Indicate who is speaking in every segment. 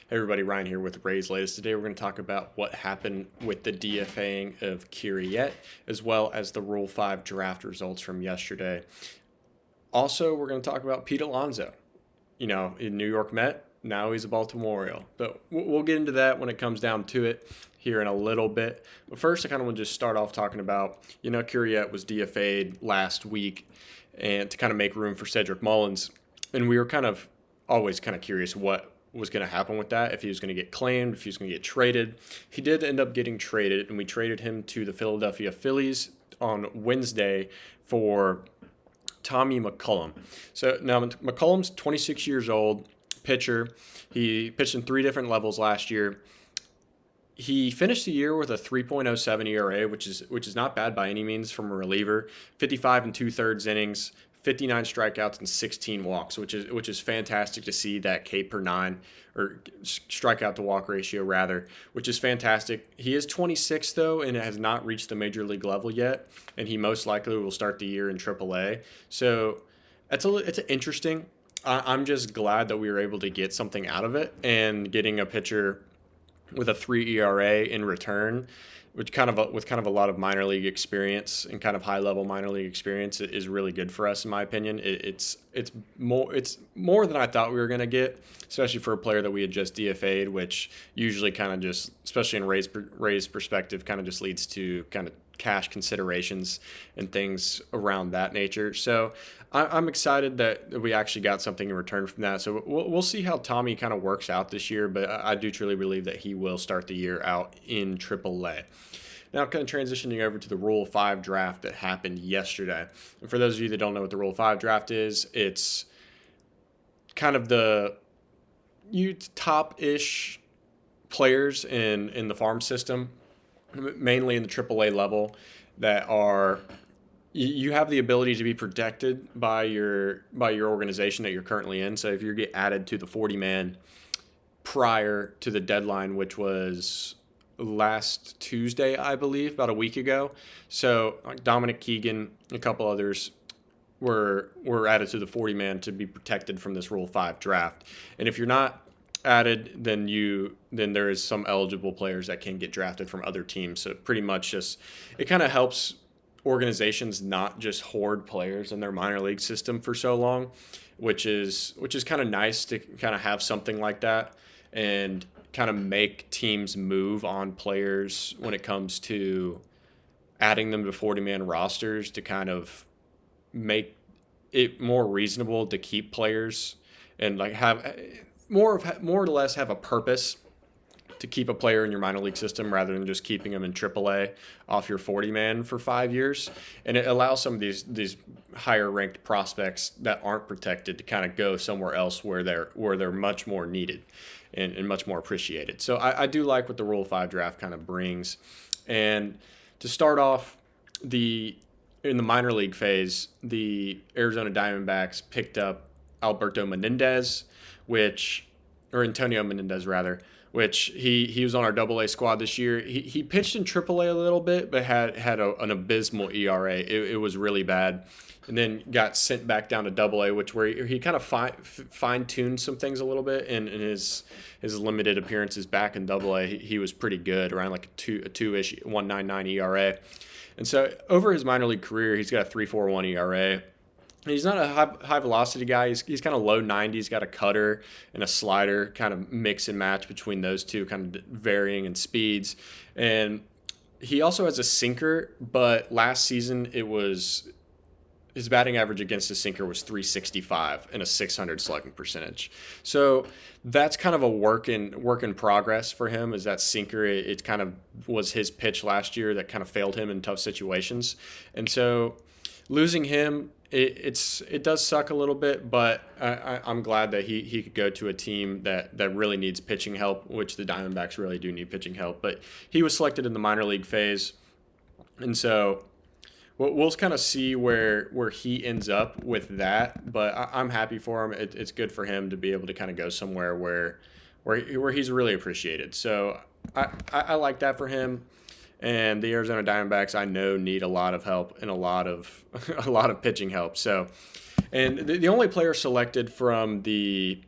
Speaker 1: Hey everybody, Ryan here with Ray's Latest. Today we're going to talk about what happened with the DFAing of Kiriet, as well as the Rule 5 draft results from yesterday. Also, we're going to talk about Pete Alonso. In New York Met, now he's a Baltimore Oriole. But we'll get into that when it comes down to it here in a little bit. But first, I kind of want to just start off talking about, Kiriet was DFA'd last week and to kind of make room for Cedric Mullins. And we were always curious what was going to happen with that, if he was going to get claimed, if he was going to get traded. He did end up getting traded, and we traded him to the Philadelphia Phillies on Wednesday for Tommy McCullum. So now McCullum's 26 years old, pitcher. He pitched in 3 different levels last year. He finished the year with a 3.07 ERA, which is not bad by any means from a reliever. 55 and 2/3 innings, 59 strikeouts and 16 walks, which is fantastic to see that K per 9 or strikeout to walk ratio rather, which is fantastic. He is 26 though and has not reached the major league level yet, and he most likely will start the year in AAA. So it's interesting. I'm just glad that we were able to get something out of it, and getting a pitcher with a 3 ERA in return, which with a lot of minor league experience and kind of high level minor league experience, is really good for us in my opinion. It's more than I thought we were going to get, especially for a player that we had just DFA'd, which usually kind of just, especially in Ray's perspective, kind of just leads to kind of cash considerations and things around that nature. So I'm excited that we actually got something in return from that. So we'll see how Tommy kind of works out this year, but I do truly believe that he will start the year out in AAA. Now, kind of transitioning over to the Rule 5 draft that happened yesterday. And for those of you that don't know what the Rule 5 draft is, it's kind of the top-ish players in the farm system, mainly in the AAA level, that are, you have the ability to be protected by your organization that you're currently in. So if you get added to the 40-man prior to the deadline, which was last Tuesday, I believe, about a week ago. So Dominic Keegan, a couple others were added to the 40-man to be protected from this Rule 5 draft. And if you're not added, then there is some eligible players that can get drafted from other teams. So pretty much it kind of helps organizations not just hoard players in their minor league system for so long, which is kind of nice to kind of have something like that and kind of make teams move on players when it comes to adding them to 40-man rosters, to kind of make it more reasonable to keep players and like have more or less have a purpose to keep a player in your minor league system rather than just keeping them in AAA off your 40-man for 5 years. And it allows some of these higher ranked prospects that aren't protected to kind of go somewhere else where they're much more needed and much more appreciated. So I do like what the Rule 5 draft kind of brings. And to start off, in the minor league phase, the Arizona Diamondbacks picked up Antonio Menendez rather, which he was on our AA squad this year. He pitched in AAA a little bit, but had an abysmal ERA. It was really bad, and then got sent back down to AA, where he kind of fine-tuned some things a little bit. And in his limited appearances back in AA, he was pretty good, around like a two-ish 1.99 ERA. And so over his minor league career, he's got a 3.41 ERA. He's not a high velocity guy. He's kind of low 90s, got a cutter and a slider, kind of mix and match between those two, kind of varying in speeds. And he also has a sinker, but last season his batting average against his sinker was 365 and a 600 slugging percentage. So that's kind of a work in progress for him, is that sinker. It kind of was his pitch last year that kind of failed him in tough situations. And so losing him, it does suck a little bit, but I'm glad that he could go to a team that really needs pitching help, which the Diamondbacks really do need pitching help. But he was selected in the minor league phase, and so we'll kind of see where he ends up with that. But I'm happy for him. It's good for him to be able to kind of go somewhere where he's really appreciated. So I like that for him. And the Arizona Diamondbacks, I know, need a lot of help and a lot of pitching help. So, and the only player selected from the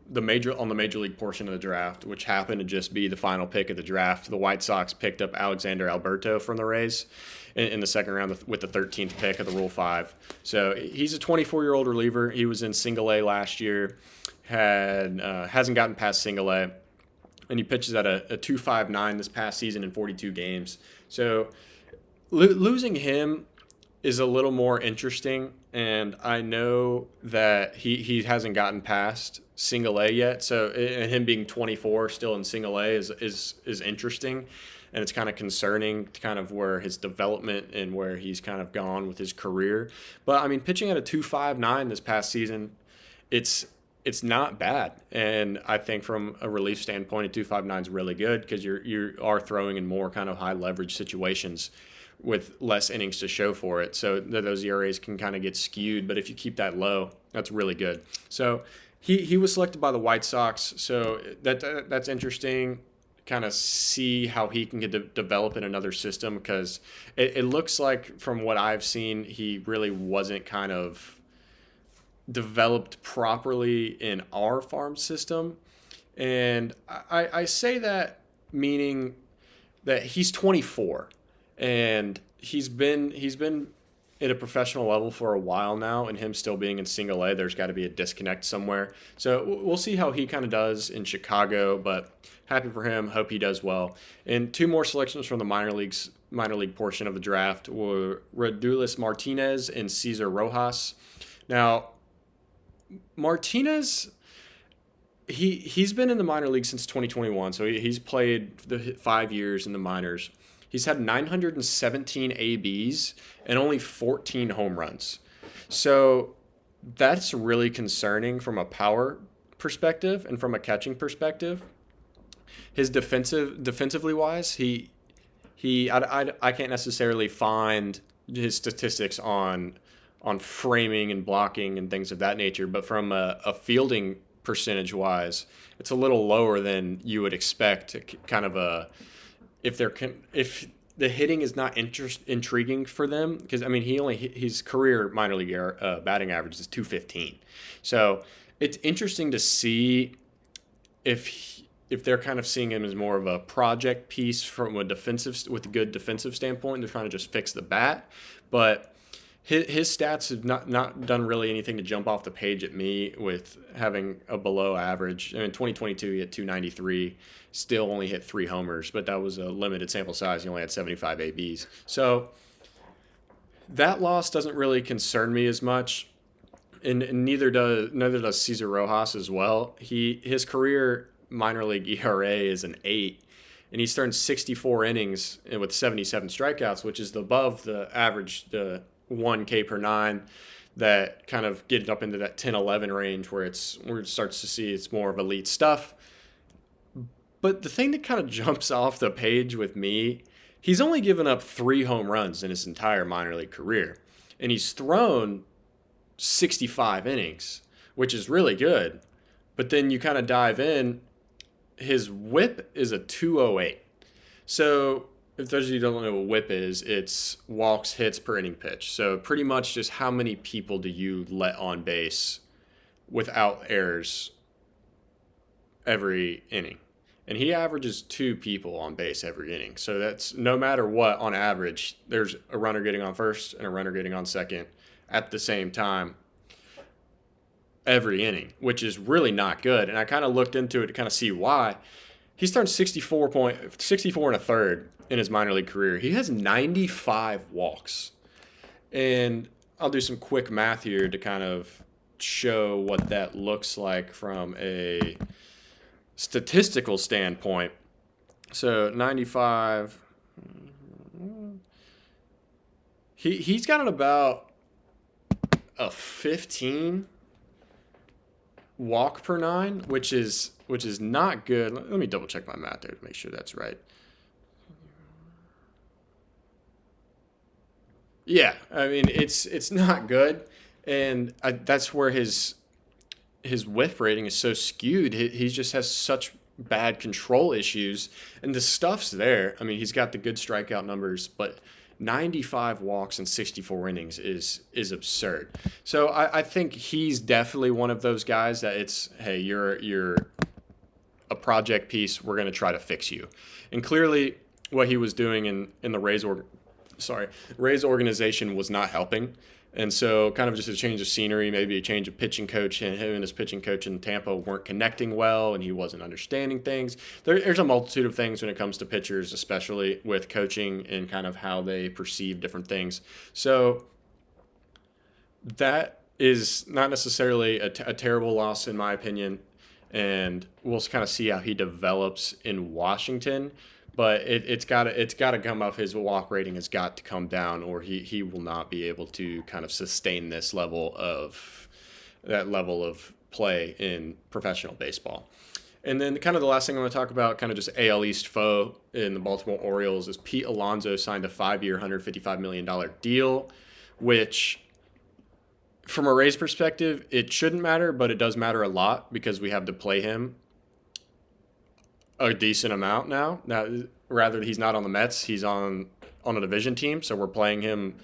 Speaker 1: the major league portion of the draft, which happened to just be the final pick of the draft. The White Sox picked up Alexander Alberto from the Rays in the second round with the 13th pick of the Rule 5. So he's a 24-year-old reliever. He was in Single A last year, hasn't gotten past Single A, and he pitches at a 2.59 this past season in 42 games. So losing him is a little more interesting, and I know that he hasn't gotten past Single A yet. So and him being 24 still in Single A is interesting, and it's kind of concerning, kind of where his development and where he's kind of gone with his career. But I mean, pitching at a 2.59 this past season, it's not bad, and I think from a relief standpoint, a 2.59 is really good because you are throwing in more kind of high leverage situations with less innings to show for it. So those ERAs can kind of get skewed, but if you keep that low, that's really good. So he was selected by the White Sox, so that's interesting. Kind of see how he can develop in another system, because it looks like from what I've seen, he really wasn't kind of developed properly in our farm system. And I say that meaning that he's 24 and he's been at a professional level for a while now, and him still being in Single A, there's got to be a disconnect somewhere. So we'll see how he kind of does in Chicago, but happy for him. Hope he does well. And two more selections from the minor league portion of the draft were Radulis Martinez and Cesar Rojas. Now, Martinez, he's been in the minor league since 2021, so he's played the 5 years in the minors. He's had 917 ABs and only 14 home runs. So that's really concerning from a power perspective and from a catching perspective. His defensively wise, I can't necessarily find his statistics on framing and blocking and things of that nature, but from a fielding percentage wise, it's a little lower than you would expect. Kind of if the hitting is not intriguing for them, because I mean his career minor league batting average is 215, so it's interesting to see if they're kind of seeing him as more of a project piece from a with a good defensive standpoint. They're trying to just fix the bat, but his stats have not done really anything to jump off the page at me with having a below average. I mean, in 2022, he had 293, still only hit 3 homers, but that was a limited sample size. He only had 75 ABs. So that loss doesn't really concern me as much, and neither does Cesar Rojas as well. His career minor league ERA is an 8, and he's thrown 64 innings with 77 strikeouts, which is above the average, the 1K per 9, that kind of get up into that 10-11 range where it starts to see it's more of elite stuff. But the thing that kind of jumps off the page with me, he's only given up 3 home runs in his entire minor league career, and he's thrown 65 innings, which is really good. But then you kind of dive in, his whip is a 208. So if those of you who don't know what whip is, it's walks, hits per inning pitch. So pretty much just how many people do you let on base without errors every inning. And he averages 2 people on base every inning. So that's no matter what, on average, there's a runner getting on first and a runner getting on second at the same time every inning, which is really not good. And I kind of looked into it to kind of see why. He's turned 64 and a third in his minor league career. He has 95 walks. And I'll do some quick math here to kind of show what that looks like from a statistical standpoint. So 95, he's got about a 15 walk per 9, which is not good. Let me double check my math there to make sure that's right. Yeah, I mean it's not good, and that's where his whiff rating is so skewed. He just has such bad control issues, and the stuff's there. I mean, he's got the good strikeout numbers, but 95 walks and 64 innings is absurd. So I think he's definitely one of those guys that it's, hey, you're a project piece. We're going to try to fix you. And clearly what he was doing in the Rays organization was not helping. And so kind of just a change of scenery, maybe a change of pitching coach, and him and his pitching coach in Tampa weren't connecting well, and he wasn't understanding things. There's a multitude of things when it comes to pitchers, especially with coaching and kind of how they perceive different things. So that is not necessarily a terrible loss in my opinion, and we'll kind of see how he develops in Washington. But it's got to come up. His walk rating has got to come down, or he will not be able to kind of sustain that level of play in professional baseball. And then kind of the last thing I want to talk about, kind of just AL East foe in the Baltimore Orioles, is Pete Alonso signed a 5-year, $155 million deal, which from a Rays perspective, it shouldn't matter, but it does matter a lot because we have to play him a decent amount now. Now, rather, he's not on the Mets, he's on a division team, so we're playing him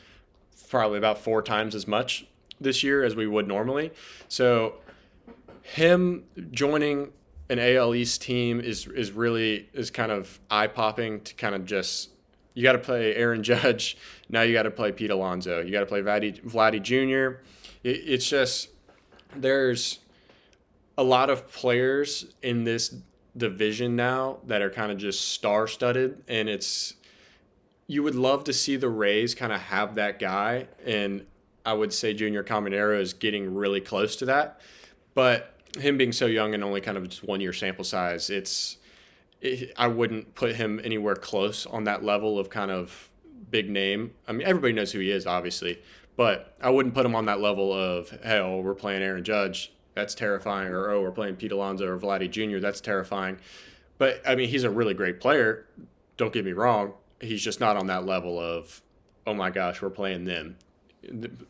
Speaker 1: probably about 4 times as much this year as we would normally. So him joining an AL East team is kind of eye-popping to kind of just, you got to play Aaron Judge, now you got to play Pete Alonso, you got to play Vladdy Jr. It's just, there's a lot of players in this division now that are kind of just star-studded, and you would love to see the Rays kind of have that guy, and I would say Junior Caminero is getting really close to that, but him being so young and only kind of just 1 year sample size, I wouldn't put him anywhere close on that level of kind of big name. I mean, everybody knows who he is, obviously, but I wouldn't put him on that level of, hey, oh, we're playing Aaron Judge, that's terrifying, or, oh, we're playing Pete Alonso or Vladdy Jr., that's terrifying. But, I mean, he's a really great player. Don't get me wrong. He's just not on that level of, oh, my gosh, we're playing them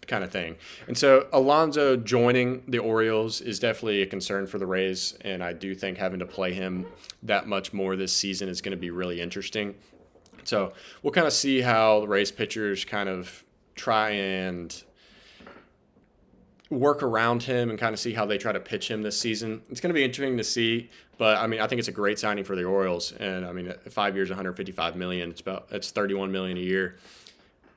Speaker 1: kind of thing. And so Alonso joining the Orioles is definitely a concern for the Rays, and I do think having to play him that much more this season is going to be really interesting. So we'll kind of see how the Rays pitchers kind of try and work around him and kind of see how they try to pitch him this season. It's going to be interesting to see, but I mean, I think it's a great signing for the Orioles. And I mean, 5 years, $155 million. It's $31 million a year.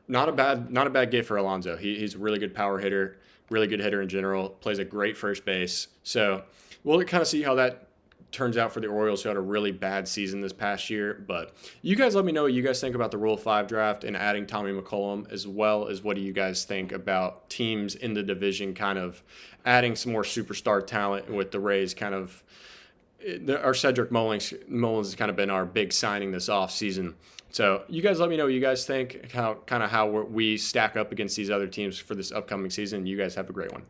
Speaker 1: Not a bad get for Alonso. He's a really good power hitter, really good hitter in general. Plays a great first base. So we'll kind of see how that turns out for the Orioles, who had a really bad season this past year. But you guys let me know what you guys think about the Rule 5 draft and adding Tommy McCollum, as well as what do you guys think about teams in the division kind of adding some more superstar talent with the Rays kind of. Our Cedric Mullins has kind of been our big signing this offseason. So you guys let me know what you guys think, how we stack up against these other teams for this upcoming season. You guys have a great one.